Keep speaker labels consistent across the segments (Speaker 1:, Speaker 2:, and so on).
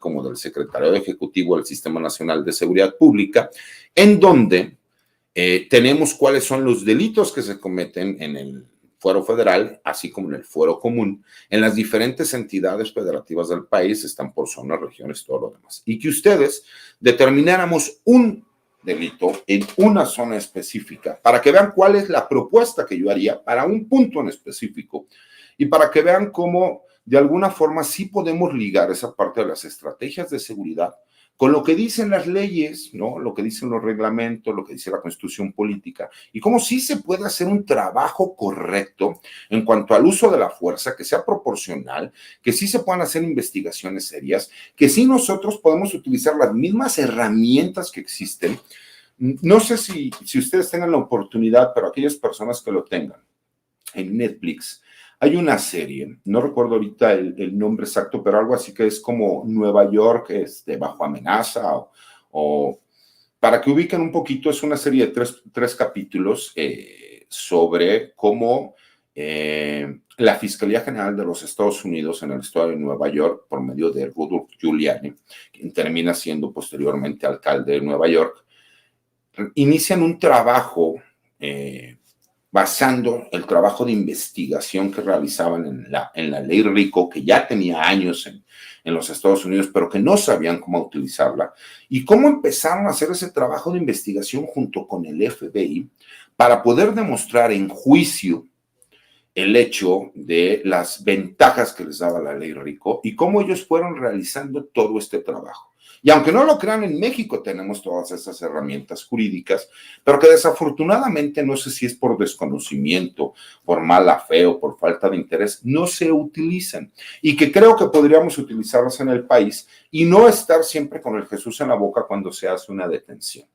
Speaker 1: como del Secretariado Ejecutivo del Sistema Nacional de Seguridad Pública, en donde tenemos cuáles son los delitos que se cometen en el fuero federal, así como en el fuero común, en las diferentes entidades federativas del país, están por zonas, regiones, todo lo demás. Y que ustedes determináramos un delito en una zona específica, para que vean cuál es la propuesta que yo haría para un punto en específico, y para que vean cómo de alguna forma sí podemos ligar esa parte de las estrategias de seguridad con lo que dicen las leyes, ¿no? Lo que dicen los reglamentos, lo que dice la Constitución política, y cómo sí se puede hacer un trabajo correcto en cuanto al uso de la fuerza, que sea proporcional, que sí se puedan hacer investigaciones serias, que sí nosotros podemos utilizar las mismas herramientas que existen. No sé si ustedes tengan la oportunidad, pero aquellas personas que lo tengan, en Netflix hay una serie, no recuerdo ahorita el nombre exacto, pero algo así que es como Nueva York bajo amenaza, o para que ubiquen un poquito, es una serie de tres capítulos sobre cómo la Fiscalía General de los Estados Unidos en el estado de Nueva York, por medio de Rudolph Giuliani, quien termina siendo posteriormente alcalde de Nueva York, inician un trabajo basando el trabajo de investigación que realizaban en la ley RICO, que ya tenía años en los Estados Unidos, pero que no sabían cómo utilizarla, y cómo empezaron a hacer ese trabajo de investigación junto con el FBI para poder demostrar en juicio el hecho de las ventajas que les daba la ley RICO y cómo ellos fueron realizando todo este trabajo. Y aunque no lo crean, en México tenemos todas esas herramientas jurídicas, pero que desafortunadamente, no sé si es por desconocimiento, por mala fe o por falta de interés, no se utilizan. Y que creo que podríamos utilizarlas en el país y no estar siempre con el Jesús en la boca cuando se hace una detención.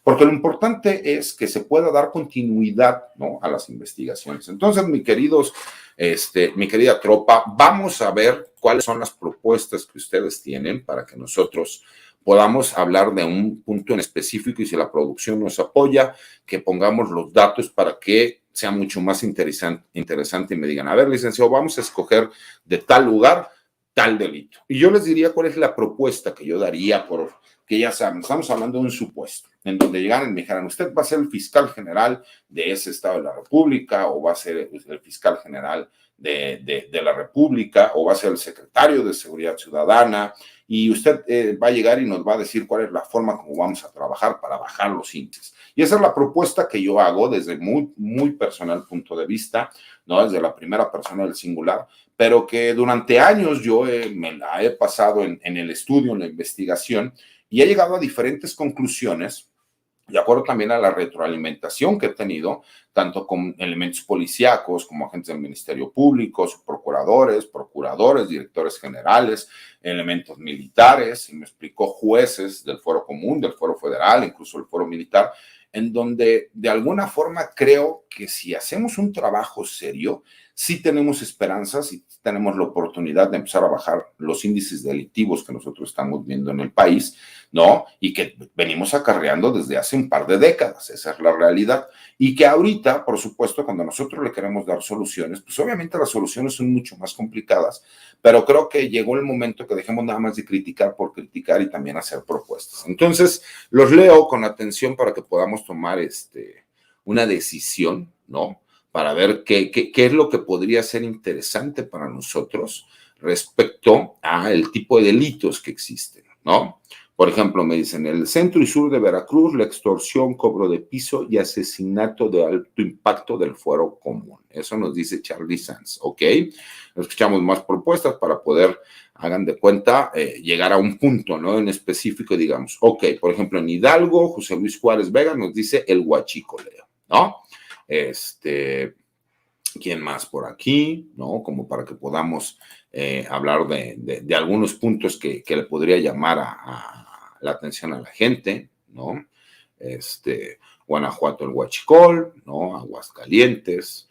Speaker 1: Porque lo importante es que se pueda dar continuidad, ¿no?, a las investigaciones. Entonces, mi querida tropa, vamos a ver cuáles son las propuestas que ustedes tienen para que nosotros podamos hablar de un punto en específico, y si la producción nos apoya, que pongamos los datos para que sea mucho más interesante y me digan, a ver, licenciado, vamos a escoger de tal lugar tal delito. Y yo les diría cuál es la propuesta que yo daría, que ya saben, estamos hablando de un supuesto, en donde llegaran y me dijeran, usted va a ser el fiscal general de ese estado de la República, o va a ser el fiscal general de la República, o va a ser el secretario de Seguridad Ciudadana, y usted va a llegar y nos va a decir cuál es la forma como vamos a trabajar para bajar los índices. Y esa es la propuesta que yo hago desde muy, muy personal punto de vista, ¿no? Desde la primera persona del singular, pero que durante años yo me la he pasado en el estudio, en la investigación, y he llegado a diferentes conclusiones, de acuerdo también a la retroalimentación que he tenido, tanto con elementos policíacos como agentes del Ministerio Público, procuradores, directores generales, elementos militares, y me explicó jueces del fuero común, del fuero federal, incluso del fuero militar, en donde de alguna forma creo que si hacemos un trabajo serio, sí tenemos esperanzas y tenemos la oportunidad de empezar a bajar los índices delictivos que nosotros estamos viendo en el país, ¿no? Y que venimos acarreando desde hace un par de décadas, esa es la realidad. Y que ahorita, por supuesto, cuando nosotros le queremos dar soluciones, pues obviamente las soluciones son mucho más complicadas, pero creo que llegó el momento que dejemos nada más de criticar por criticar y también hacer propuestas. Entonces, los leo con atención para que podamos tomar una decisión, ¿no?, para ver qué es lo que podría ser interesante para nosotros respecto al tipo de delitos que existen, ¿no? Por ejemplo, me dicen, en el centro y sur de Veracruz, la extorsión, cobro de piso y asesinato de alto impacto del fuero común. Eso nos dice Charlie Sanz, ¿ok? Escuchamos más propuestas para poder, hagan de cuenta, llegar a un punto, ¿no?, en específico, digamos, ok, por ejemplo, en Hidalgo, José Luis Juárez Vega nos dice el huachicoleo, ¿no? ¿Quién más por aquí? ¿No? Como para que podamos hablar de algunos puntos que le podría llamar a la atención a la gente, ¿no? Guanajuato, el huachicol, ¿no? Aguascalientes,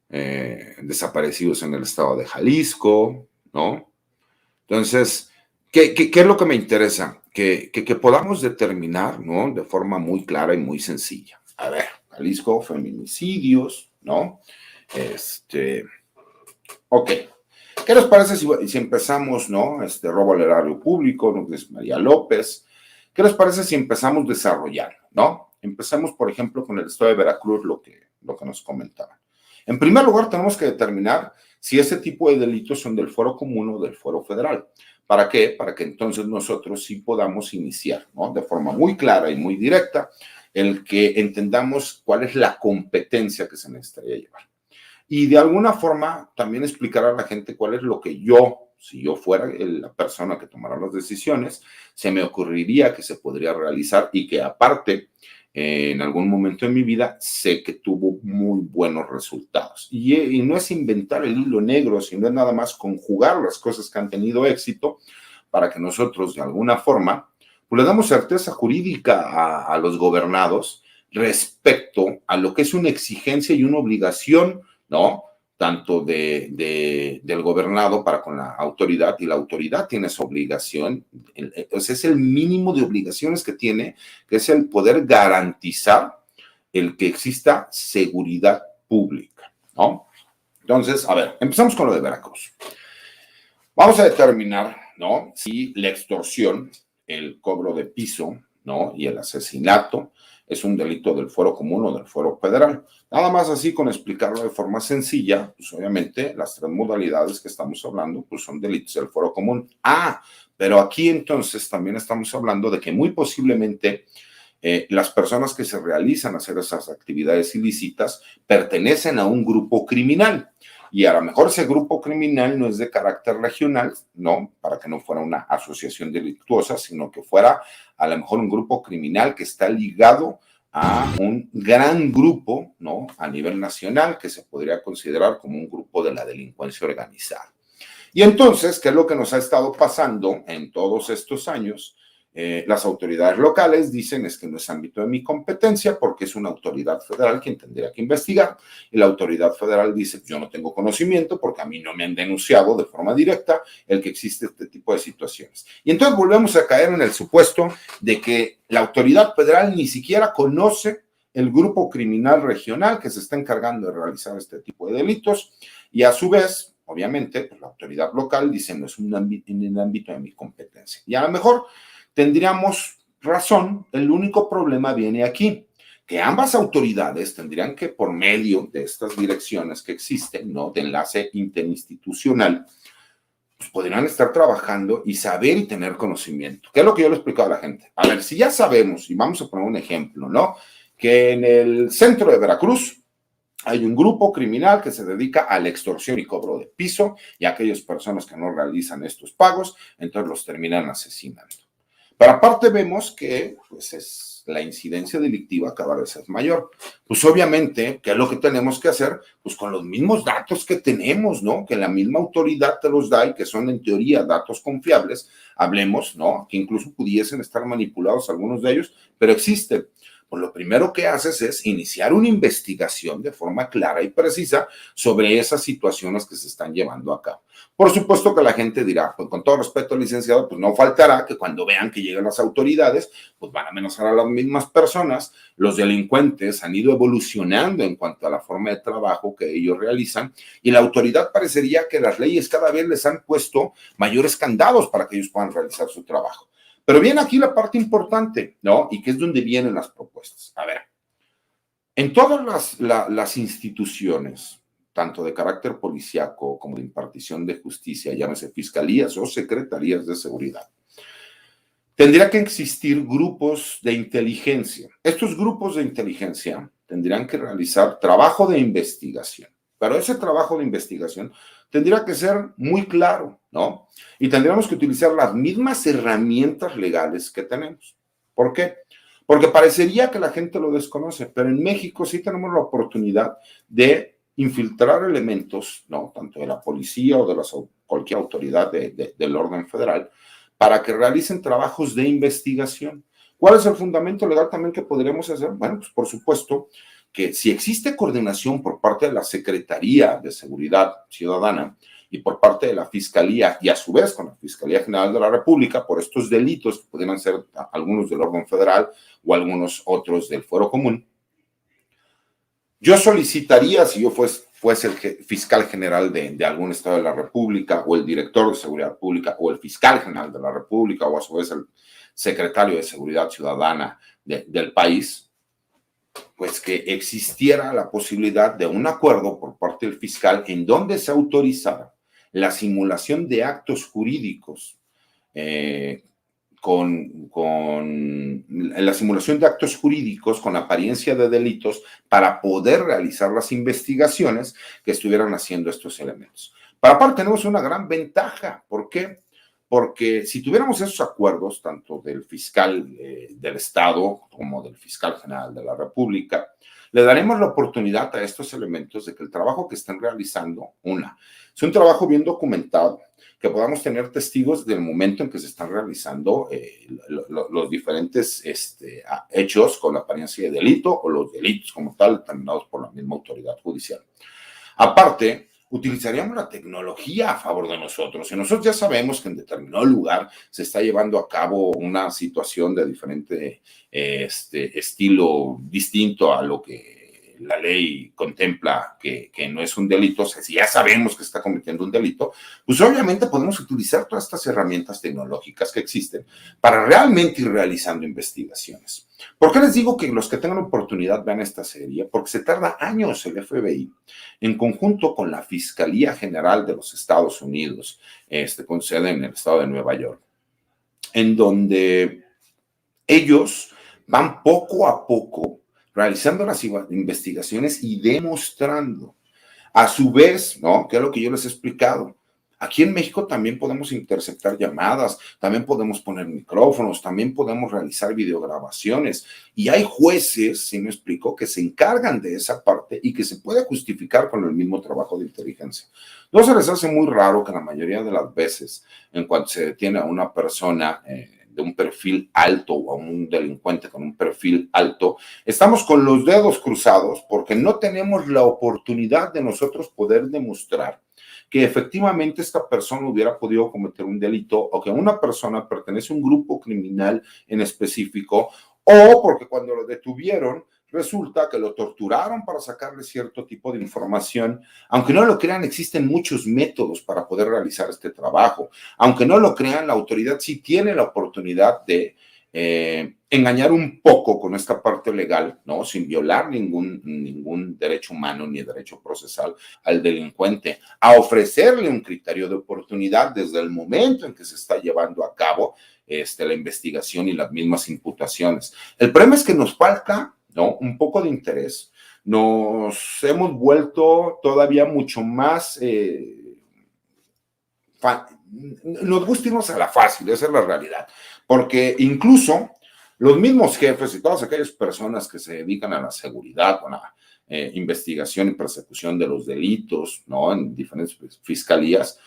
Speaker 1: desaparecidos en el estado de Jalisco, ¿no? Entonces, ¿qué es lo que me interesa? Que podamos determinar, ¿no?, de forma muy clara y muy sencilla. A ver, Jalisco, feminicidios, ¿no? Ok. ¿Qué les parece si empezamos, no? Robo al erario público, nos dice María López. ¿Qué les parece si empezamos desarrollando, no? Empecemos, por ejemplo, con el estado de Veracruz, lo que nos comentaban. En primer lugar, tenemos que determinar si ese tipo de delitos son del fuero común o del fuero federal. ¿Para qué? Para que entonces nosotros sí podamos iniciar, ¿no? De forma muy clara y muy directa, el que entendamos cuál es la competencia que se necesitaría llevar. Y de alguna forma también explicar a la gente cuál es lo que yo, si yo fuera la persona que tomara las decisiones, se me ocurriría que se podría realizar y que aparte, en algún momento de mi vida, sé que tuvo muy buenos resultados. Y no es inventar el hilo negro, sino es nada más conjugar las cosas que han tenido éxito para que nosotros, de alguna forma, pues le damos certeza jurídica a los gobernados respecto a lo que es una exigencia y una obligación, ¿no? Tanto del gobernado para con la autoridad, y la autoridad tiene esa obligación, o sea, es el mínimo de obligaciones que tiene, que es el poder garantizar el que exista seguridad pública, ¿no? Entonces, a ver, empezamos con lo de Veracruz. Vamos a determinar, ¿no? Si la extorsión, el cobro de piso, ¿no? Y el asesinato es un delito del fuero común o del fuero federal. Nada más así, con explicarlo de forma sencilla, pues obviamente las tres modalidades que estamos hablando pues son delitos del fuero común. Pero aquí entonces también estamos hablando de que muy posiblemente las personas que se realizan a hacer esas actividades ilícitas pertenecen a un grupo criminal. Y a lo mejor ese grupo criminal no es de carácter regional, ¿no? Para que no fuera una asociación delictuosa, sino que fuera a lo mejor un grupo criminal que está ligado a un gran grupo, ¿no? A nivel nacional, que se podría considerar como un grupo de la delincuencia organizada. Y entonces, ¿qué es lo que nos ha estado pasando en todos estos años? Las autoridades locales dicen es que no es ámbito de mi competencia porque es una autoridad federal quien tendría que investigar, y la autoridad federal dice yo no tengo conocimiento porque a mí no me han denunciado de forma directa el que existe este tipo de situaciones. Y entonces volvemos a caer en el supuesto de que la autoridad federal ni siquiera conoce el grupo criminal regional que se está encargando de realizar este tipo de delitos, y a su vez, obviamente, pues la autoridad local dice no es en el ámbito de mi competencia. Y a lo mejor tendríamos razón, el único problema viene aquí, que ambas autoridades tendrían que, por medio de estas direcciones que existen, ¿no? De enlace interinstitucional, pues podrían estar trabajando y saber y tener conocimiento. ¿Qué es lo que yo le he explicado a la gente? A ver, si ya sabemos, y vamos a poner un ejemplo, ¿no? Que en el centro de Veracruz hay un grupo criminal que se dedica a la extorsión y cobro de piso, y a aquellas personas que no realizan estos pagos, entonces los terminan asesinando. Pero aparte vemos que pues la incidencia delictiva cada vez es mayor. Pues obviamente, ¿qué es lo que tenemos que hacer? Pues con los mismos datos que tenemos, ¿no? Que la misma autoridad te los da y que son en teoría datos confiables, hablemos, ¿no? Que incluso pudiesen estar manipulados algunos de ellos, pero existen. Pues lo primero que haces es iniciar una investigación de forma clara y precisa sobre esas situaciones que se están llevando a cabo. Por supuesto que la gente dirá, pues con todo respeto, licenciado, pues no faltará que cuando vean que llegan las autoridades, pues van a amenazar a las mismas personas. Los delincuentes han ido evolucionando en cuanto a la forma de trabajo que ellos realizan, y la autoridad parecería que las leyes cada vez les han puesto mayores candados para que ellos puedan realizar su trabajo. Pero viene aquí la parte importante, ¿no? Y que es donde vienen las propuestas. A ver, en todas las instituciones, tanto de carácter policíaco como de impartición de justicia, llámese fiscalías o secretarías de seguridad, tendría que existir grupos de inteligencia. Estos grupos de inteligencia tendrían que realizar trabajo de investigación, pero ese trabajo de investigación tendría que ser muy claro, ¿no? Y tendríamos que utilizar las mismas herramientas legales que tenemos. ¿Por qué? Porque parecería que la gente lo desconoce, pero en México sí tenemos la oportunidad de infiltrar elementos, ¿no? Tanto de la policía o de cualquier autoridad del orden federal, para que realicen trabajos de investigación. ¿Cuál es el fundamento legal también que podríamos hacer? Bueno, pues por supuesto que si existe coordinación por parte de la Secretaría de Seguridad Ciudadana y por parte de la Fiscalía, y a su vez con la Fiscalía General de la República, por estos delitos que pudieran ser algunos del orden federal o algunos otros del fuero común, yo solicitaría, si yo fuese el fiscal general de algún estado de la República, o el director de seguridad pública, o el fiscal general de la República, o a su vez el secretario de seguridad ciudadana del país, pues que existiera la posibilidad de un acuerdo por parte del fiscal en donde se autorizara la simulación de actos jurídicos con la simulación de actos jurídicos con apariencia de delitos para poder realizar las investigaciones que estuvieran haciendo estos elementos. Para aparte tenemos una gran ventaja. ¿Por qué? Porque si tuviéramos esos acuerdos, tanto del fiscal del Estado como del fiscal general de la República, le daremos la oportunidad a estos elementos de que el trabajo que estén realizando, es un trabajo bien documentado, que podamos tener testigos del momento en que se están realizando los diferentes hechos con apariencia de delito o los delitos como tal determinados por la misma autoridad judicial. Aparte, utilizaríamos la tecnología a favor de nosotros. Y nosotros ya sabemos que en determinado lugar se está llevando a cabo una situación de diferente estilo distinto a lo que la ley contempla que no es un delito. O sea, si ya sabemos que está cometiendo un delito, pues obviamente podemos utilizar todas estas herramientas tecnológicas que existen para realmente ir realizando investigaciones. ¿Por qué les digo que los que tengan oportunidad vean esta serie? Porque se tarda años el FBI, en conjunto con la Fiscalía General de los Estados Unidos, con sede en el estado de Nueva York, en donde ellos van poco a poco realizando las investigaciones y demostrando, a su vez, ¿no? Que es lo que yo les he explicado. Aquí en México también podemos interceptar llamadas, también podemos poner micrófonos, también podemos realizar videograbaciones. Y hay jueces, si me explico, que se encargan de esa parte y que se puede justificar con el mismo trabajo de inteligencia. ¿No se les hace muy raro que la mayoría de las veces, en cuanto se detiene a una persona de un perfil alto o a un delincuente con un perfil alto, estamos con los dedos cruzados porque no tenemos la oportunidad de nosotros poder demostrar que efectivamente esta persona hubiera podido cometer un delito o que una persona pertenece a un grupo criminal en específico, o porque cuando lo detuvieron resulta que lo torturaron para sacarle cierto tipo de información. Aunque no lo crean, existen muchos métodos para poder realizar este trabajo. Aunque no lo crean, la autoridad sí tiene la oportunidad de engañar un poco con esta parte legal, ¿no? Sin violar ningún derecho humano ni derecho procesal al delincuente, a ofrecerle un criterio de oportunidad desde el momento en que se está llevando a cabo la investigación y las mismas imputaciones. El problema es que nos falta, ¿no?, un poco de interés. Nos hemos vuelto todavía mucho más nos gusta irnos a la fácil, esa es la realidad, porque incluso los mismos jefes y todas aquellas personas que se dedican a la seguridad, a la investigación y persecución de los delitos, ¿no?, en diferentes fiscalías,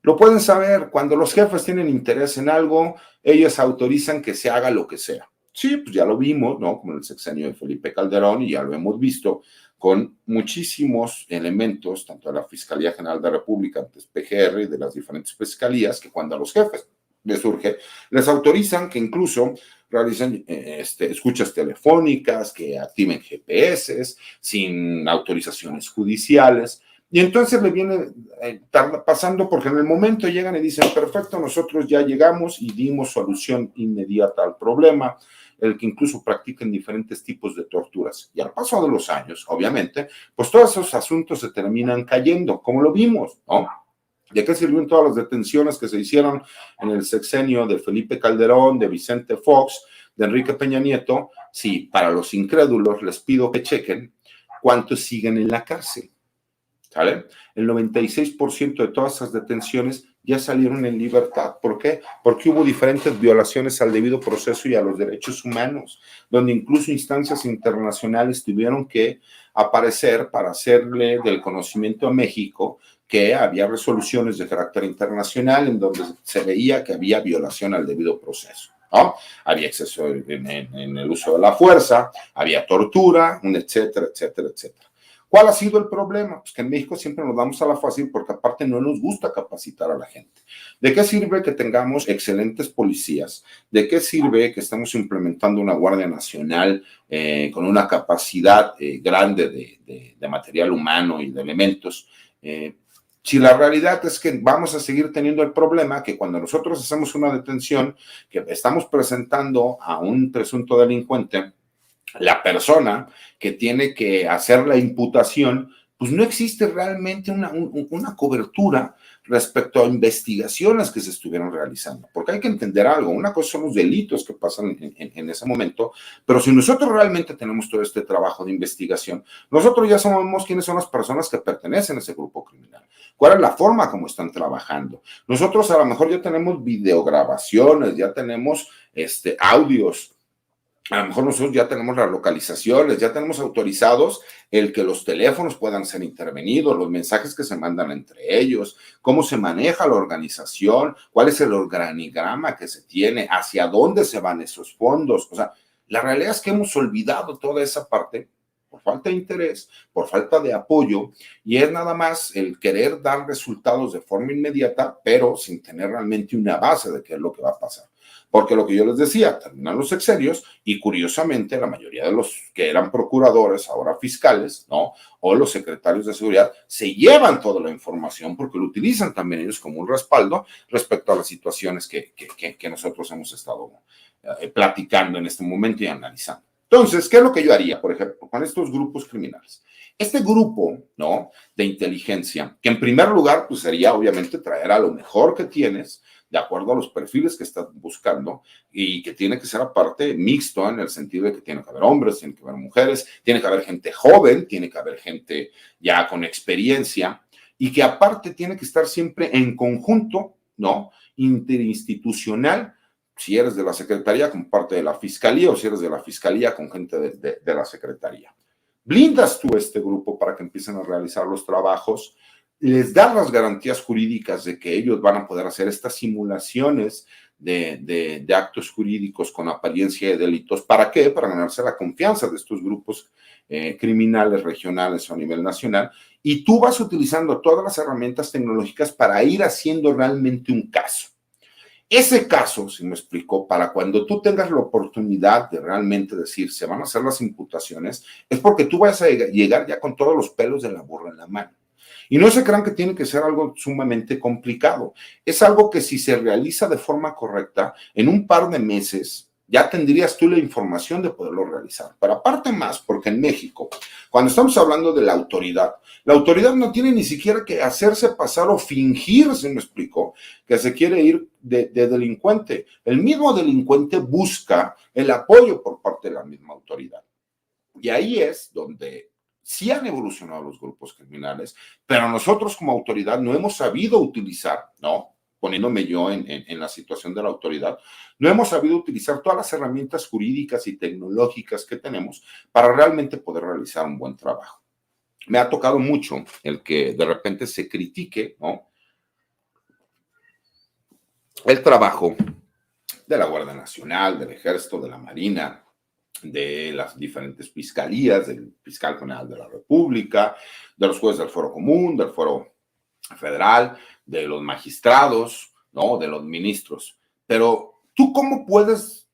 Speaker 1: lo pueden saber. Cuando los jefes tienen interés en algo, ellos autorizan que se haga lo que sea. Sí, pues ya lo vimos, ¿no?, como en el sexenio de Felipe Calderón, y ya lo hemos visto con muchísimos elementos, tanto de la Fiscalía General de la República, antes PGR, y de las diferentes fiscalías, que cuando a los jefes les surge, les autorizan que incluso realicen escuchas telefónicas, que activen GPS sin autorizaciones judiciales. Y entonces le viene pasando, porque en el momento llegan y dicen, perfecto, nosotros ya llegamos y dimos solución inmediata al problema, el que incluso practiquen diferentes tipos de torturas. Y al paso de los años, obviamente, pues todos esos asuntos se terminan cayendo, como lo vimos, ¿no? ¿De qué sirvieron todas las detenciones que se hicieron en el sexenio de Felipe Calderón, de Vicente Fox, de Enrique Peña Nieto? Si para los incrédulos les pido que chequen cuántos siguen en la cárcel, ¿sale? El 96% de todas esas detenciones ya salieron en libertad. ¿Por qué? Porque hubo diferentes violaciones al debido proceso y a los derechos humanos, donde incluso instancias internacionales tuvieron que aparecer para hacerle del conocimiento a México que había resoluciones de carácter internacional en donde se veía que había violación al debido proceso, ¿no? Había exceso en el uso de la fuerza, había tortura, etcétera, etcétera, etcétera. ¿Cuál ha sido el problema? Pues que en México siempre nos damos a la fácil porque aparte no nos gusta capacitar a la gente. ¿De qué sirve que tengamos excelentes policías? ¿De qué sirve que estemos implementando una Guardia Nacional con una capacidad grande de material humano y de elementos? Si la realidad es que vamos a seguir teniendo el problema que cuando nosotros hacemos una detención, que estamos presentando a un presunto delincuente, la persona que tiene que hacer la imputación, pues no existe realmente una cobertura respecto a investigaciones que se estuvieron realizando, porque hay que entender algo, una cosa son los delitos que pasan en ese momento, pero si nosotros realmente tenemos todo este trabajo de investigación, nosotros ya sabemos quiénes son las personas que pertenecen a ese grupo criminal, cuál es la forma como están trabajando. Nosotros a lo mejor ya tenemos videograbaciones, ya tenemos audios, a lo mejor nosotros ya tenemos las localizaciones, ya tenemos autorizados el que los teléfonos puedan ser intervenidos, los mensajes que se mandan entre ellos, cómo se maneja la organización, cuál es el organigrama que se tiene, hacia dónde se van esos fondos. O sea, la realidad es que hemos olvidado toda esa parte por falta de interés, por falta de apoyo, y es nada más el querer dar resultados de forma inmediata, pero sin tener realmente una base de qué es lo que va a pasar. Porque lo que yo les decía, terminan los sexenios y curiosamente la mayoría de los que eran procuradores, ahora fiscales, ¿no? O los secretarios de seguridad, se llevan toda la información porque lo utilizan también ellos como un respaldo respecto a las situaciones que nosotros hemos estado platicando en este momento y analizando. Entonces, ¿qué es lo que yo haría, por ejemplo, con estos grupos criminales? Este grupo, ¿no? De inteligencia, que en primer lugar, pues sería obviamente traer a lo mejor que tienes, de acuerdo a los perfiles que estás buscando, y que tiene que ser aparte mixto en el sentido de que tiene que haber hombres, tiene que haber mujeres, tiene que haber gente joven, tiene que haber gente ya con experiencia, y que aparte tiene que estar siempre en conjunto, ¿no? Interinstitucional, si eres de la Secretaría con parte de la Fiscalía o si eres de la Fiscalía con gente de la Secretaría. Blindas tú este grupo para que empiecen a realizar los trabajos, les das las garantías jurídicas de que ellos van a poder hacer estas simulaciones de actos jurídicos con apariencia de delitos. ¿Para qué? Para ganarse la confianza de estos grupos criminales regionales o a nivel nacional. Y tú vas utilizando todas las herramientas tecnológicas para ir haciendo realmente un caso. Ese caso, si me explico, para cuando tú tengas la oportunidad de realmente decir se van a hacer las imputaciones, es porque tú vas a llegar ya con todos los pelos de la burra en la mano. Y no se crean que tiene que ser algo sumamente complicado. Es algo que si se realiza de forma correcta, en un par de meses ya tendrías tú la información de poderlo realizar. Pero aparte más, porque en México, cuando estamos hablando de la autoridad no tiene ni siquiera que hacerse pasar o fingir, se me explicó, que se quiere ir de delincuente. El mismo delincuente busca el apoyo por parte de la misma autoridad. Y ahí es donde sí han evolucionado los grupos criminales, pero nosotros como autoridad no hemos sabido utilizar, ¿no? Poniéndome yo en la situación de la autoridad, no hemos sabido utilizar todas las herramientas jurídicas y tecnológicas que tenemos para realmente poder realizar un buen trabajo. Me ha tocado mucho el que de repente se critique, ¿no? El trabajo de la Guardia Nacional, del Ejército, de la Marina, de las diferentes fiscalías, del fiscal general de la República, de los jueces del Fuero Común, del Fuero Federal, de los magistrados, ¿no? De los ministros. Pero ¿tú cómo puedes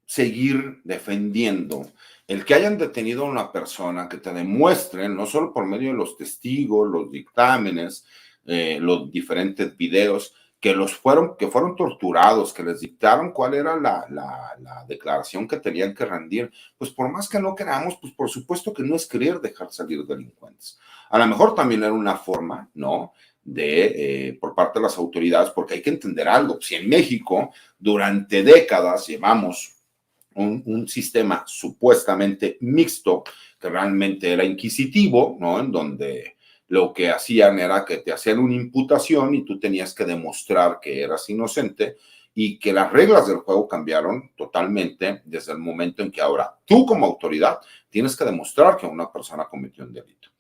Speaker 1: seguir defendiendo el que hayan detenido a una persona, que te demuestren, no solo por medio de los testigos, los dictámenes, los diferentes videos, que fueron torturados, que les dictaron cuál era la declaración que tenían que rendir? Pues por más que no queramos, pues por supuesto que no es querer dejar salir delincuentes. A lo mejor también era una forma, ¿no? Por parte de las autoridades, porque hay que entender algo. Si en México durante décadas llevamos un sistema supuestamente mixto, que realmente era inquisitivo, ¿no? En donde lo que hacían era que te hacían una imputación y tú tenías que demostrar que eras inocente, y que las reglas del juego cambiaron totalmente desde el momento en que ahora tú como autoridad tienes que demostrar que una persona cometió un delito.